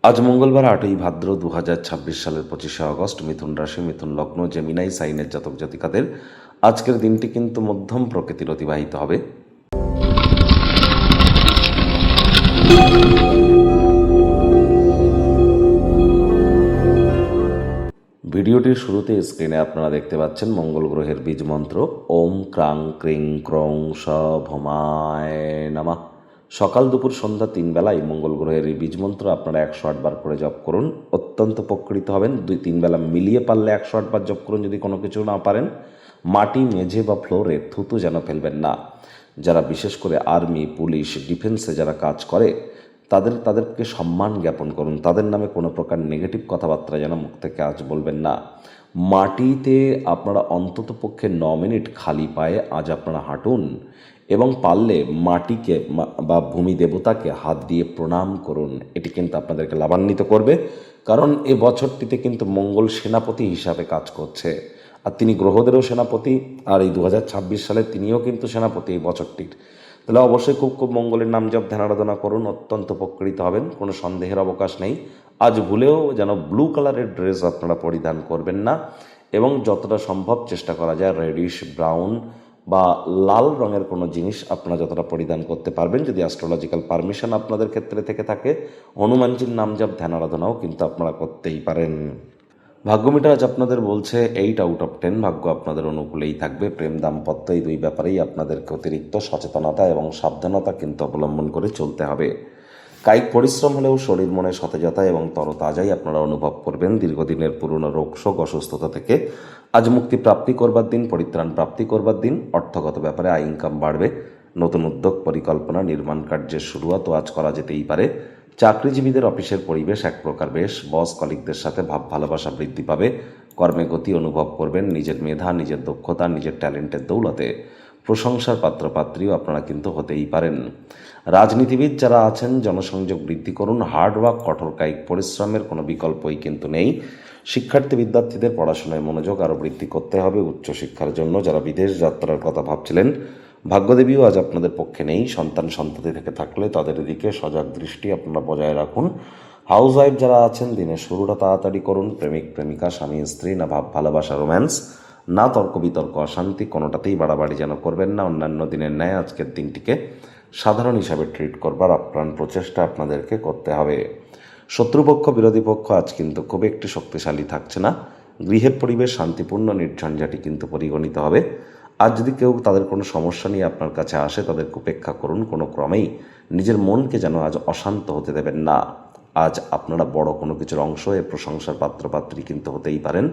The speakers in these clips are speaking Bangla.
আজ মঙ্গলবার ৮ই ভাদ্র ২০২৬ সালের ২৫শে আগস্ট। মিথুন রাশি, মিথুন লগ্ন, জেমিনাই সাইনের জাতক জাতিকাদের আজকের দিনটি কিন্তু মধ্যম প্রকৃতির অতিবাহিত হবে। ভিডিওটির শুরুতে স্ক্রিনে আপনারা দেখতে পাচ্ছেন মঙ্গল গ্রহের বীজ মন্ত্র ওম ক্রাং ক্রিং ক্রং স ভমায় নামা। সকাল দুপুর সন্ধ্যা ৩ বেলায় মঙ্গল গ্রহের এই বীজ মন্ত্র আপনারা ১০৮ বার করে জপ করুন, অত্যন্ত উপকৃত হবেন। ২-৩ বেলা মিলিয়ে পারলে ১০৮ বার জপ করুন। যদি কোনো কিছু না পারেন, মাটি, মেঝে বা ফ্লোরে থুতু যেন ফেলবেন না। যারা বিশেষ করে আর্মি, পুলিশ, ডিফেন্সে যারা কাজ করে তাদেরকে সম্মান জ্ঞাপন করুন। তাদের নামে কোনো প্রকার নেগেটিভ কথাবার্তা যেন মুখ থেকে আজ বলবেন না। মাটিতে আপনারা অন্তত পক্ষে ৯ মিনিট খালি পায়ে আজ আপনারা হাঁটুন এবং পারলে মাটিকে বা ভূমি দেবতাকে হাত দিয়ে প্রণাম করুন। এটি কিন্তু আপনাদেরকে লাভান্বিত করবে, কারণ এ বছরটিতে কিন্তু মঙ্গল সেনাপতি হিসাবে কাজ করছে, আর তিনি গ্রহদেরও সেনাপতি। আর এই ২০২৬ সালে তিনিও কিন্তু সেনাপতি এই বছরটির। তাহলে অবশ্যই খুব মঙ্গলের নাম জপ ধ্যান আরাধনা করুন, অত্যন্ত উপকৃত হবেন, কোনো সন্দেহের অবকাশ নেই। আজ ভুলেও যেন ব্লু কালারের ড্রেস আপনারা পরিধান করবেন না, এবং যতটা সম্ভব চেষ্টা করা যায় রেডিশ, ব্রাউন বা লাল রঙের কোনো জিনিস আপনারা যতটা পরিধান করতে পারবেন। যদি অ্যাস্ট্রোলজিক্যাল পারমিশন আপনাদের ক্ষেত্রে থেকে থাকে, হনুমানজির নাম জপ ধ্যান আরাধনাও কিন্তু আপনারা করতেই পারেন। ভাগ্যমিটার আজ আপনাদের বলছে 8/10। ভাগ্য আপনাদের অনুকূলেই থাকবে। প্রেম, দাম্পত্য এই দুই ব্যাপারেই আপনাদেরকে অতিরিক্ত সচেতনতা এবং সাবধানতা কিন্তু অবলম্বন করে চলতে হবে। কায়িক পরিশ্রম হলেও শরীর মনে সতেজতা এবং তরতাজাই আপনারা অনুভব করবেন। দীর্ঘদিনের পুরনো রোগশোক, অসুস্থতা থেকে আজ মুক্তি প্রাপ্তি করবার দিন, পরিত্রাণ প্রাপ্তি করবার দিন। অর্থগত ব্যাপারে আয় ইনকাম বাড়বে। নতুন উদ্যোগ, পরিকল্পনা, নির্মাণ কার্যের শুরুয়াতও আজ করা যেতেই পারে। চাকরিজীবীদের অফিসের পরিবেশ এক প্রকার বেশ। বস কলিগদের সাথে ভাব ভালোবাসা বৃদ্ধি পাবে। কর্মে গতি অনুভব করবেন। নিজের মেধা, নিজের দক্ষতা, নিজের ট্যালেন্টের দৌলতে প্রশংসার পাত্রপাত্রীও আপনারা কিন্তু হতেই পারেন। রাজনীতিবিদ যারা আছেন, জনসংযোগ বৃদ্ধি করুন। হার্ডওয়ার্ক, কঠোর কায়িক পরিশ্রমের কোনো বিকল্পই কিন্তু নেই। শিক্ষার্থী বিদ্যার্থীদের পড়াশোনায় মনোযোগ আরও বৃদ্ধি করতে হবে উচ্চশিক্ষার জন্য। যারা বিদেশ যাত্রার কথা ভাবছিলেন, ভাগ্যদেবীও আজ আপনাদের পক্ষে নেই। সন্তান সন্ততি থেকে থাকলে তাদের দিকে সজাগ দৃষ্টি আপনারা বজায় রাখুন। হাউস ওয়াইফ যারা আছেন, দিনের শুরুটা তাড়াতাড়ি করুন। প্রেমিক প্রেমিকা, স্বামী স্ত্রী, না ভাব ভালোবাসা রোম্যান্স, না তর্ক বিতর্ক অশান্তি, কোনোটাতেই বাড়াবাড়ি যেন করবেন না। অন্যান্য দিনের ন্যায় আজকের দিনটিকে সাধারণ হিসাবে ট্রিট করবার আপ্রাণ প্রচেষ্টা আপনাদেরকে করতে হবে। শত্রুপক্ষ, বিরোধী পক্ষ আজ কিন্তু খুব একটি শক্তিশালী থাকছে না। গৃহের পরিবেশ শান্তিপূর্ণ, নির্ঝঞ্ঝাটি কিন্তু পরিগণিত হবে। আজ যদি কেউ তাদের কোনো সমস্যা নিয়ে আপনার কাছে আসে, তাদেরকে উপেক্ষা করুন। কোনো ক্রমেই নিজের মনকে যেন আজ অশান্ত হতে দেবেন না। আজ আপনারা বড় কোনো কিছুর অংশ, এ প্রশংসার পাত্রপাত্রী কিন্তু হতেই পারেন।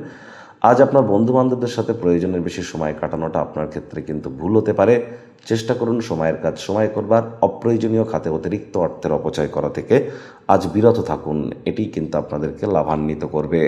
আজ আপনার বন্ধুবান্ধবদের সাথে প্রয়োজনের বেশি সময় কাটানোটা আপনার ক্ষেত্রে কিন্তু ভুল হতে পারে। চেষ্টা করুন সময়ের কাজ সময় করবার। অপ্রয়োজনীয় খাতে অতিরিক্ত অর্থের অপচয় করা থেকে আজ বিরত থাকুন। এটি কিন্তু আপনাদেরকে লাভান্বিত করবে।